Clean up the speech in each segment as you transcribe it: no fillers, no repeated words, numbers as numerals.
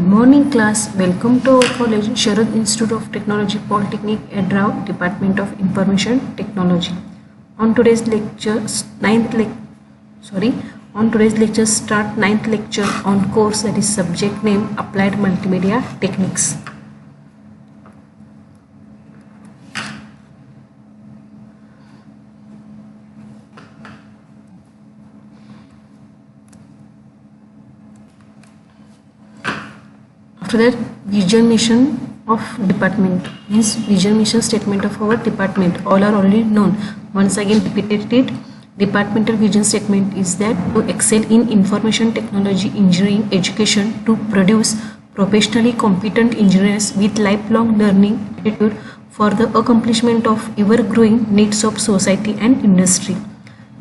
morning class. Welcome to our college, Sharad Institute of Technology Polytechnic, Edrao, Department of Information Technology. On today's lecture, start ninth lecture on course that is subject name Applied Multimedia Techniques. After that, vision mission of department means vision mission statement of our department. All are already known. Once again repeated it. Departmental vision statement is that to excel in information technology engineering education, to produce professionally competent engineers with lifelong learning attitude for the accomplishment of ever growing needs of society and industry.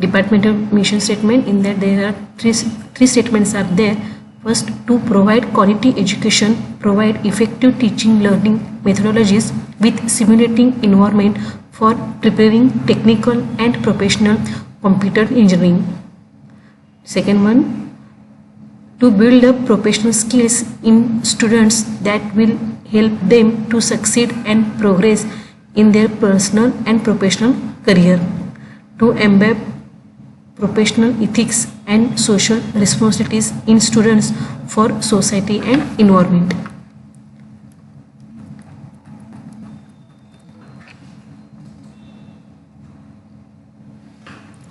Departmental mission statement, in that there are three statements are there. First, to provide quality education, provide effective teaching learning methodologies with simulating environment for preparing technical and professional computer engineering. Second one, to build up professional skills in students that will help them to succeed and progress in their personal and professional career. To embed professional ethics and social responsibilities in students for society and environment.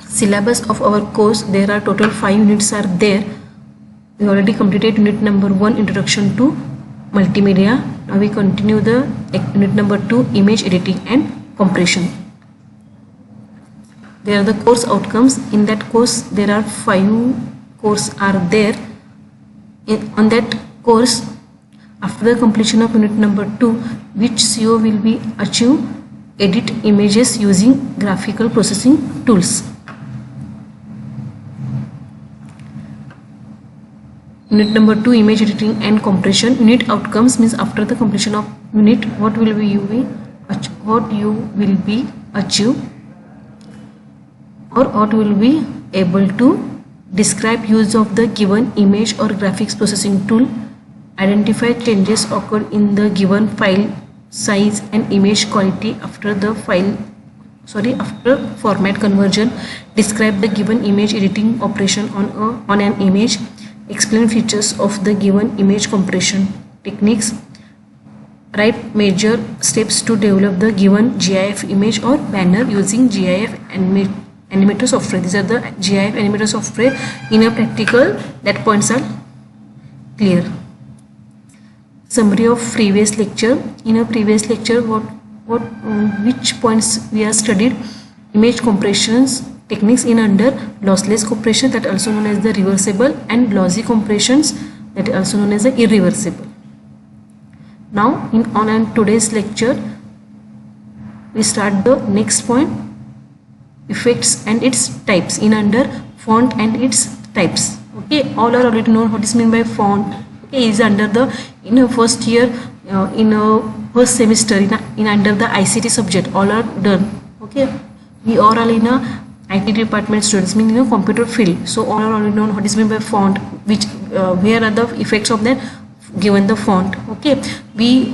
Syllabus of our course, there are total 5 units are there. We already completed unit number 1, introduction to multimedia. Now we continue the unit number 2, image editing and compression. There are the course outcomes. In that course there are 5 courses are there. On that course, after the completion of unit number 2, which CO will be achieve edit images using graphical processing tools. Unit number 2, image editing and compression. Unit outcomes means after the completion of unit, what you will be achieve, or what will be able to describe use of the given image or graphics processing tool, identify changes occurred in the given file size and image quality after format conversion, describe the given image editing operation on an image, explain features of the given image compression techniques, write major steps to develop the given GIF image or banner using GIF animator software. These are the GIF animator software. In a practical, that points are clear. Summary of previous lecture. In a previous lecture, which points we have studied? Image compressions techniques in under lossless compression, that also known as the reversible, and lossy compressions, that also known as the irreversible. Now on today's lecture, we start the next point, effects and its types in under font and its types. Okay, all are already known what is meant by font. Okay, is under the in a first year, in a first semester in under the ICT subject, all are done. Okay, we are all in a IT department students, mean in a computer field, so all are already known what is meant by font, which where are the effects of that given the font. Okay, we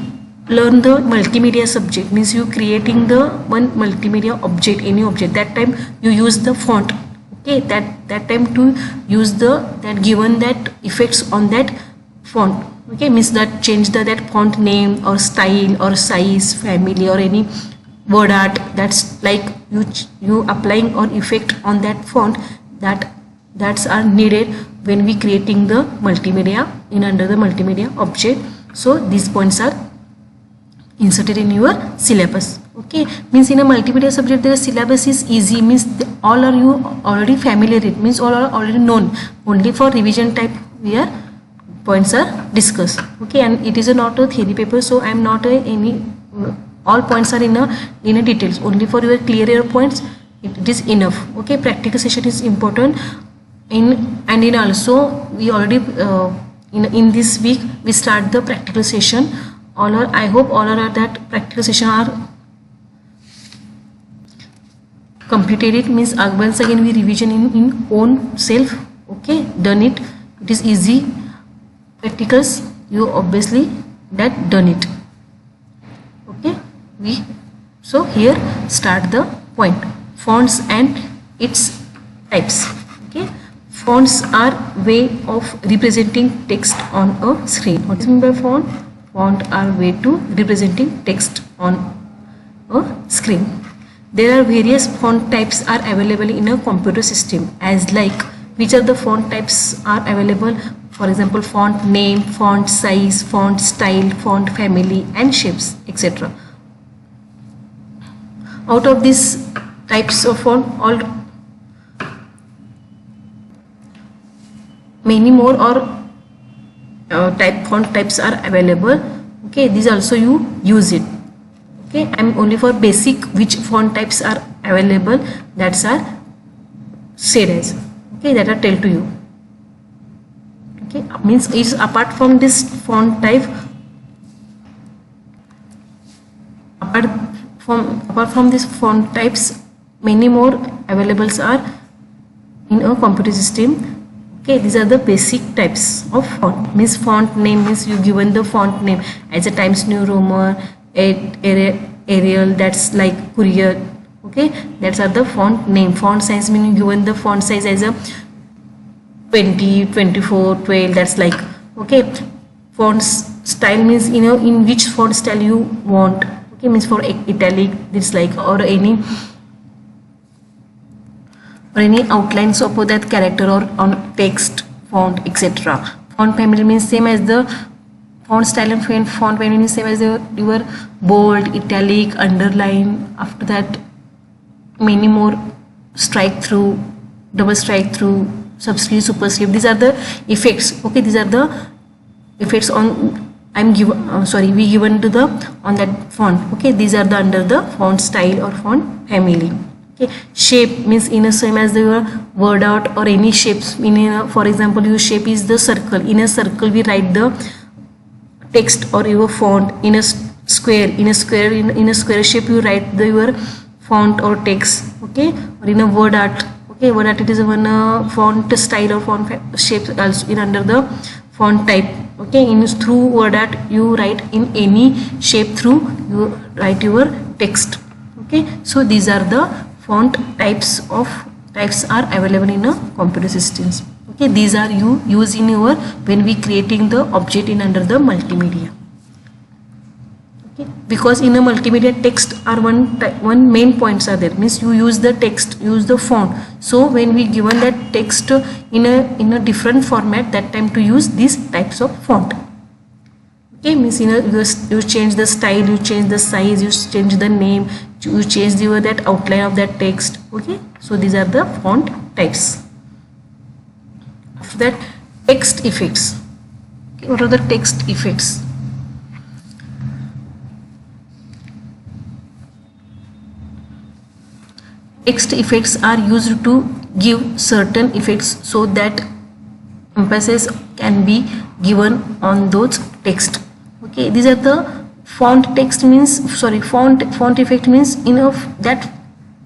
learn the multimedia subject, means you creating the one multimedia object, any object, that time you use the font. Okay, that time to use that given that effects on that font. Okay, means that change that font name or style or size, family or any word art, that's like you applying or effect on that font, that's are needed when we creating the multimedia in under the multimedia object. So these points are inserted in your syllabus. Okay, means in a multimedia subject the syllabus is easy, means all are you already familiar, it means all are already known. Only for revision type where points are discussed. Okay, and it is not a theory paper, so I am not all points are in a details. Only for your clear your points it is enough. Okay, practical session is important. In also we already in this week we start the practical session. I hope all are that practical session are completed. It means once again we revision in own self. Okay, done it. It is easy. Practicals you obviously that done it. Okay, so here start the point. Fonts and its types. Okay, fonts are way of representing text on a screen. What is meant by font? Font are way to representing text on a screen. There are various font types are available in a computer system, as like which are the font types are available. For example, font name, font size, font style, font family and shapes, etc. Out of these types of font, all many more or font types are available. Okay, these also you use it. Okay, I'm only for basic which font types are available, that's are said as. Okay, that I tell to you. Okay, means is apart from this font type, apart from this font types, many more availables are in a computer system. Okay, these are the basic types of font. Means font name means you given the font name as a Times New Roman, Arial, that's like Courier. Okay, that's are the font name. Font size means you given the font size as a 20, 24, 12, that's like. Okay, font style means in which font style you want. Okay, means for italic, this like, or any outlines of that character or on text, font, etc. Font family means same as the font style, and font family means same as your bold, italic, underline. After that, many more strike through, double strike through, subscript, superscript. These are the effects. Okay, these are the effects on we given to the on that font. Okay, these are the under the font style or font family. Okay, shape means in a same as the word art or any shapes. For example, your shape is the circle. In a circle, we write the text or your font. In a square, in a square shape, you write your font or text. Okay, or in a word art. Okay, word art, it is one font style or font shape also in under the font type. Okay, in through word art you write in any shape, through you write your text. Okay, so these are the font types are available in a computer systems. Okay, these are you use in your when we creating the object in under the multimedia. Okay, because in a multimedia text are one main points are there, means you use the text, use the font. So when we given that text in a different format, that time to use these types of font. Okay, means you change the style, you change the size, you change the name, you change that outline of that text. Okay, so these are the font types. After that, text effects. Okay, what are the text effects? Text effects are used to give certain effects so that emphasis can be given on those text. Okay, these are the font effect means that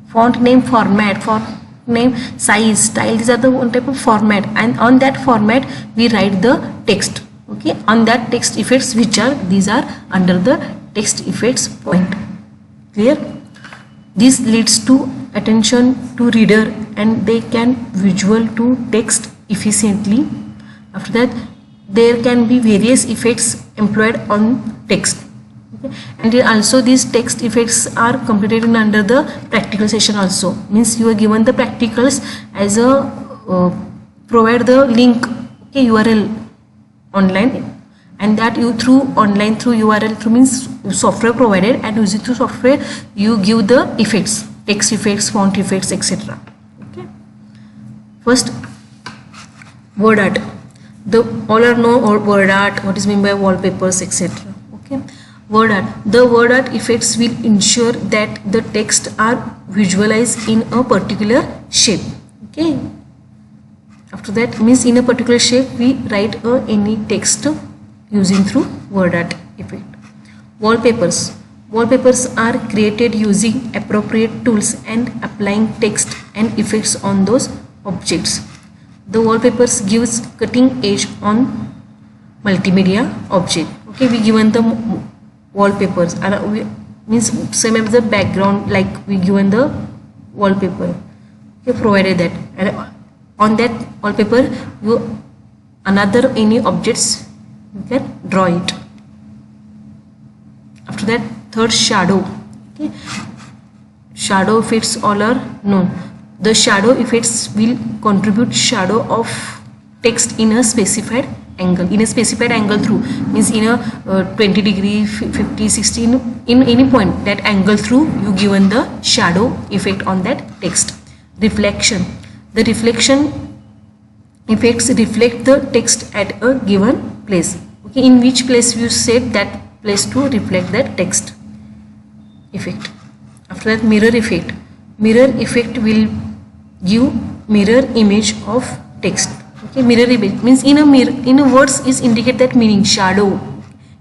font name format, font name size, style. These are the one type of format, and on that format we write the text. Okay, on that text effects, these are under the text effects point. Clear? This leads to attention to reader and they can visual to text efficiently. After that, there can be various effects employed on text. Okay. And also these text effects are completed in under the practical session also. Means you are given the practicals as a provide the link, okay, URL online, and that you through online through URL through means software provided, and using through software you give the effects, text effects, font effects, etc. Okay. First, word art. All are know word art, what is meant by wallpapers, etc. Okay. Word art. The word art effects will ensure that the text are visualized in a particular shape. Okay. After that, means in a particular shape we write any text using through word art effect. Wallpapers. Wallpapers are created using appropriate tools and applying text and effects on those objects. The wallpapers gives cutting edge on multimedia object. Okay, we given the wallpapers, and we means same as the background, like we given the wallpaper. Okay, provided that, and on that wallpaper you another any objects you can draw it. After that, third, shadow. Okay, shadow effects all are known. The shadow effects will contribute shadow of text in a specified angle. In a specified angle through means in a 20 degree, 50, 60, in any point that angle through you given the shadow effect on that text. Reflection. The reflection effects reflect the text at a given place. Okay, in which place you set that place to reflect that text effect. After that, mirror effect. Mirror effect will give mirror image of text. Okay, mirror image means in a words is indicate that meaning, shadow,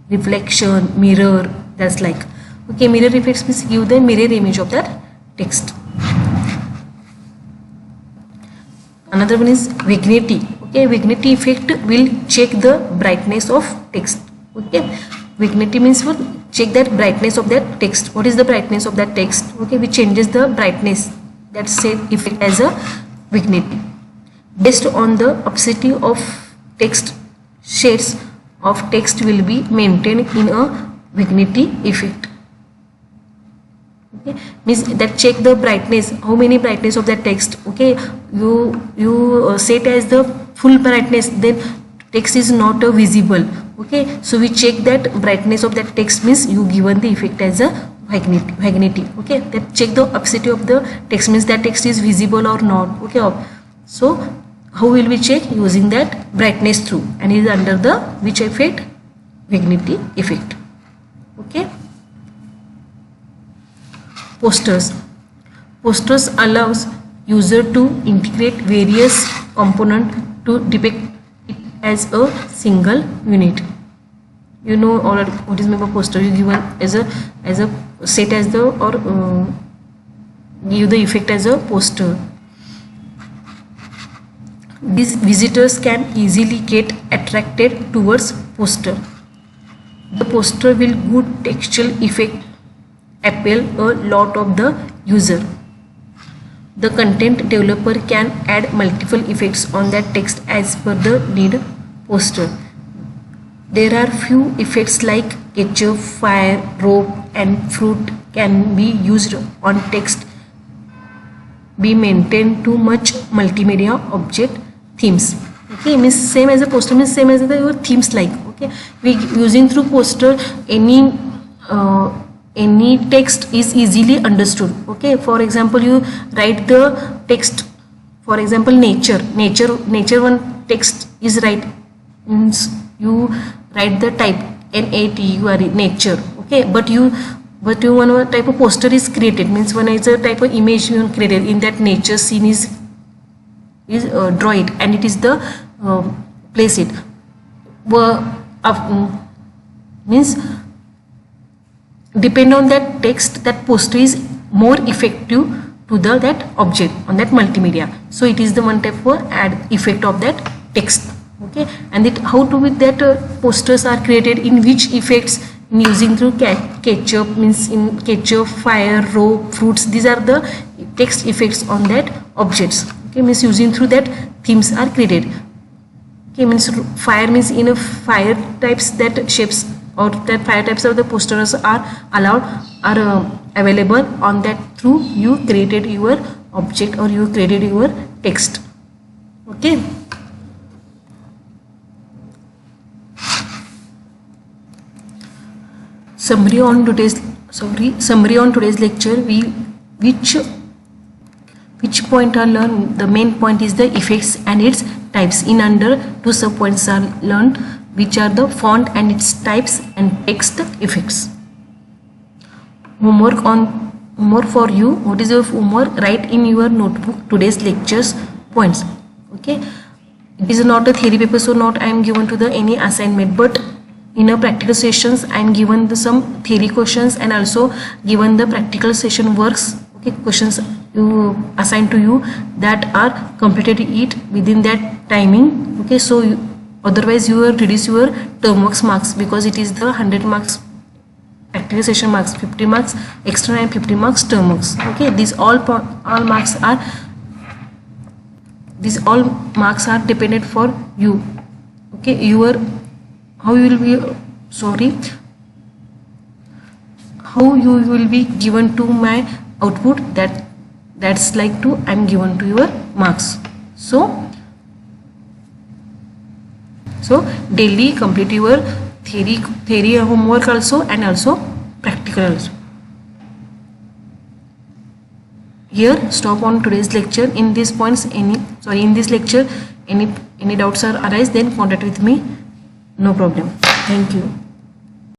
reflection, mirror, that's like. Okay, mirror effects means give the mirror image of that text. Another one is vignette. Okay, vignette effect will check the brightness of text. Okay, vignette means what? Check that brightness of that text. What is the brightness of that text? Okay, we changes the brightness. That's said effect as a vignette. Based on the opacity of text, shades of text will be maintained in a vignette effect. Okay, means that check the brightness, how many brightness of that text. Okay, you set as the full brightness, then text is not visible. Okay, so we check that brightness of that text, means you given the effect as a vignette. Okay, that check the opacity of the text means that text is visible or not. Okay, so how will we check? Using that brightness through, and it is under the which effect? Vignette effect. Okay. Posters. Posters allows user to integrate various components to depict it as a single unit. You know already what is meant by poster. You given as a set as the or give the effect as a poster. These visitors can easily get attracted towards poster. The poster will good textual effect appeal a lot of the user. The content developer can add multiple effects on that text as per the need poster. There are few effects like ketchup, fire, rope and fruit can be used on text be maintained too much multimedia object themes. Okay, means same as a poster means same as the your themes like. Okay, we using through poster any text is easily understood. Okay, for example, you write the text, for example, nature one text is right means you write the type NATURE nature. Okay, but you one type of poster is created means one is a type of image you created in that nature scene is draw it and it is the place it means depend on that text, that poster is more effective to the that object on that multimedia. So it is the one type of add effect of that text. Okay, and it how to with that posters are created in which effects in using through ketchup means in ketchup, fire, rope, fruits. These are the text effects on that objects. Okay, means using through that themes are created. Okay, means fire means in a fire types that shapes or that fire types of the posters are allowed are available on that through you created your object or you created your text. Okay. Summary on today's lecture. Which point are learned? The main point is the effects and its types. In under two sub points are learned, which are the font and its types and text effects. Homework for you. What is your homework? Write in your notebook today's lectures points. Okay, it is not a theory paper, so not I am given to the any assignment, but in a practical sessions I am given the some theory questions and also given the practical session works. Okay, questions you assigned to you that are completed it within that timing. Okay, so otherwise you will reduce your term marks because it is the 100 marks practical session marks, 50 marks extra and 50 marks term marks. Okay, these all marks are dependent for you. Okay, how you will be given to my output, that's like to I'm given to your marks. So daily complete your theory homework also and also practical also. Here stop on today's lecture. In these points in this lecture any doubts are arise, then contact with me, no problem. Thank you.